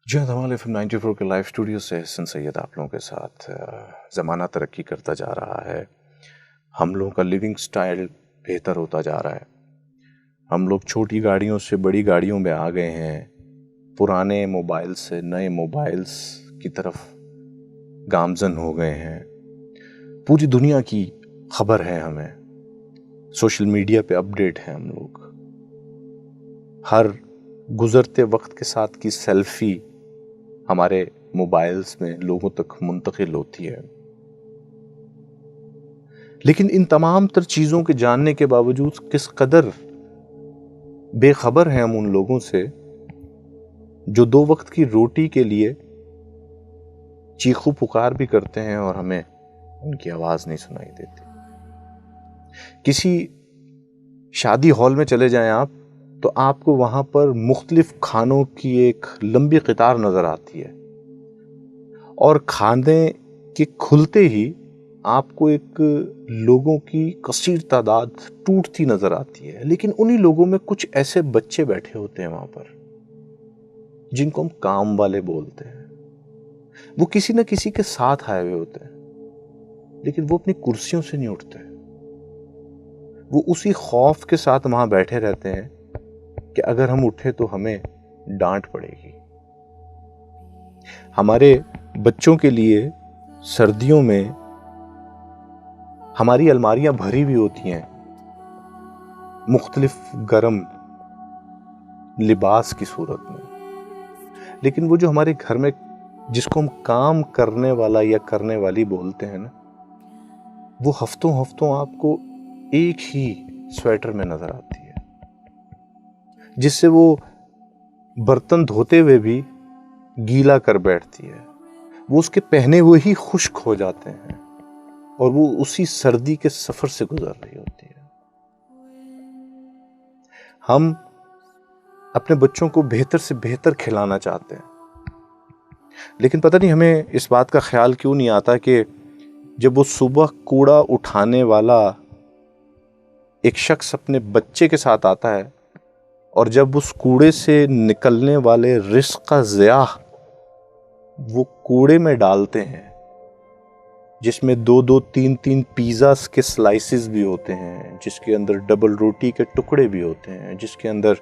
جی ہاں، دھمال FM 94 کے live studio سے حسن سید آپ لوگوں کے ساتھ۔ زمانہ ترقی کرتا جا رہا ہے، ہم لوگوں کا لیونگ سٹائل بہتر ہوتا جا رہا ہے، ہم لوگ چھوٹی گاڑیوں سے بڑی گاڑیوں میں آ گئے ہیں، پرانے موبائل سے نئے موبائلز کی طرف گامزن ہو گئے ہیں، پوری دنیا کی خبر ہے ہمیں، سوشل میڈیا پہ اپڈیٹ ہیں ہم لوگ، ہر گزرتے وقت کے ساتھ کی سیلفی ہمارے موبائلز میں لوگوں تک منتقل ہوتی ہے۔ لیکن ان تمام تر چیزوں کے جاننے کے باوجود کس قدر بے خبر ہیں ہم ان لوگوں سے جو دو وقت کی روٹی کے لیے چیخو پکار بھی کرتے ہیں اور ہمیں ان کی آواز نہیں سنائی دیتی۔ کسی شادی ہال میں چلے جائیں آپ تو آپ کو وہاں پر مختلف کھانوں کی ایک لمبی قطار نظر آتی ہے، اور کھانے کے کھلتے ہی آپ کو ایک لوگوں کی کثیر تعداد ٹوٹتی نظر آتی ہے، لیکن انہی لوگوں میں کچھ ایسے بچے بیٹھے ہوتے ہیں وہاں پر جن کو ہم کام والے بولتے ہیں۔ وہ کسی نہ کسی کے ساتھ آئے ہوئے ہوتے ہیں، لیکن وہ اپنی کرسیوں سے نہیں اٹھتے، وہ اسی خوف کے ساتھ وہاں بیٹھے رہتے ہیں کہ اگر ہم اٹھے تو ہمیں ڈانٹ پڑے گی۔ ہمارے بچوں کے لیے سردیوں میں ہماری الماریاں بھری ہوئی ہوتی ہیں مختلف گرم لباس کی صورت میں، لیکن وہ جو ہمارے گھر میں جس کو ہم کام کرنے والا یا کرنے والی بولتے ہیں نا، وہ ہفتوں ہفتوں آپ کو ایک ہی سویٹر میں نظر آتی ہے، جس سے وہ برتن دھوتے ہوئے بھی گیلا کر بیٹھتی ہے، وہ اس کے پہنے ہوئے ہی خشک ہو جاتے ہیں اور وہ اسی سردی کے سفر سے گزر رہی ہوتی ہے۔ ہم اپنے بچوں کو بہتر سے بہتر کھلانا چاہتے ہیں، لیکن پتہ نہیں ہمیں اس بات کا خیال کیوں نہیں آتا کہ جب وہ صبح کوڑا اٹھانے والا ایک شخص اپنے بچے کے ساتھ آتا ہے اور جب اس کوڑے سے نکلنے والے رزق کا ضیاع وہ کوڑے میں ڈالتے ہیں، جس میں دو دو تین تین پیزاز کے سلائسز بھی ہوتے ہیں، جس کے اندر ڈبل روٹی کے ٹکڑے بھی ہوتے ہیں، جس کے اندر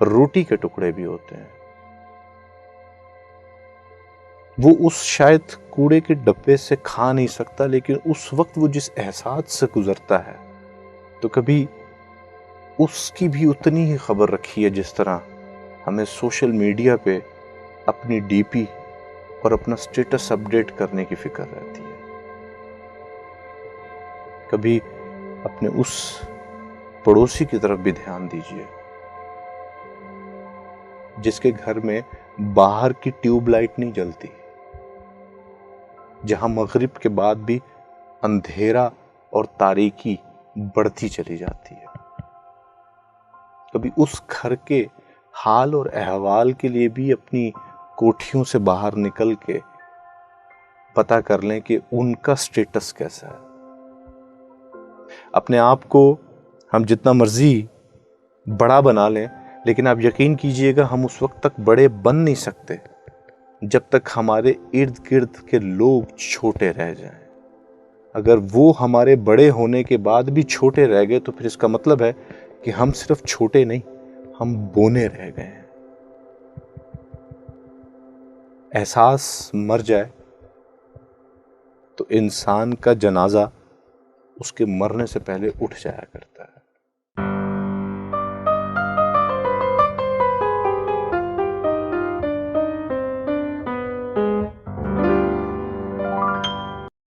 روٹی کے ٹکڑے بھی ہوتے ہیں، وہ اس شاید کوڑے کے ڈبے سے کھا نہیں سکتا، لیکن اس وقت وہ جس احساس سے گزرتا ہے تو کبھی اس کی بھی اتنی ہی خبر رکھی ہے جس طرح ہمیں سوشل میڈیا پہ اپنی ڈی پی اور اپنا سٹیٹس اپڈیٹ کرنے کی فکر رہتی ہے۔ کبھی اپنے اس پڑوسی کی طرف بھی دھیان دیجیے جس کے گھر میں باہر کی ٹیوب لائٹ نہیں جلتی، جہاں مغرب کے بعد بھی اندھیرا اور تاریکی بڑھتی چلی جاتی ہے۔ کبھی اس گھر کے حال اور احوال کے لیے بھی اپنی کوٹھیوں سے باہر نکل کے پتہ کر لیں کہ ان کا سٹیٹس کیسا ہے۔ اپنے آپ کو ہم جتنا مرضی بڑا بنا لیں، لیکن آپ یقین کیجئے گا ہم اس وقت تک بڑے بن نہیں سکتے جب تک ہمارے ارد گرد کے لوگ چھوٹے رہ جائیں۔ اگر وہ ہمارے بڑے ہونے کے بعد بھی چھوٹے رہ گئے تو پھر اس کا مطلب ہے کہ ہم صرف چھوٹے نہیں، ہم بونے رہ گئے ہیں۔ احساس مر جائے تو انسان کا جنازہ اس کے مرنے سے پہلے اٹھ جایا کرتا ہے۔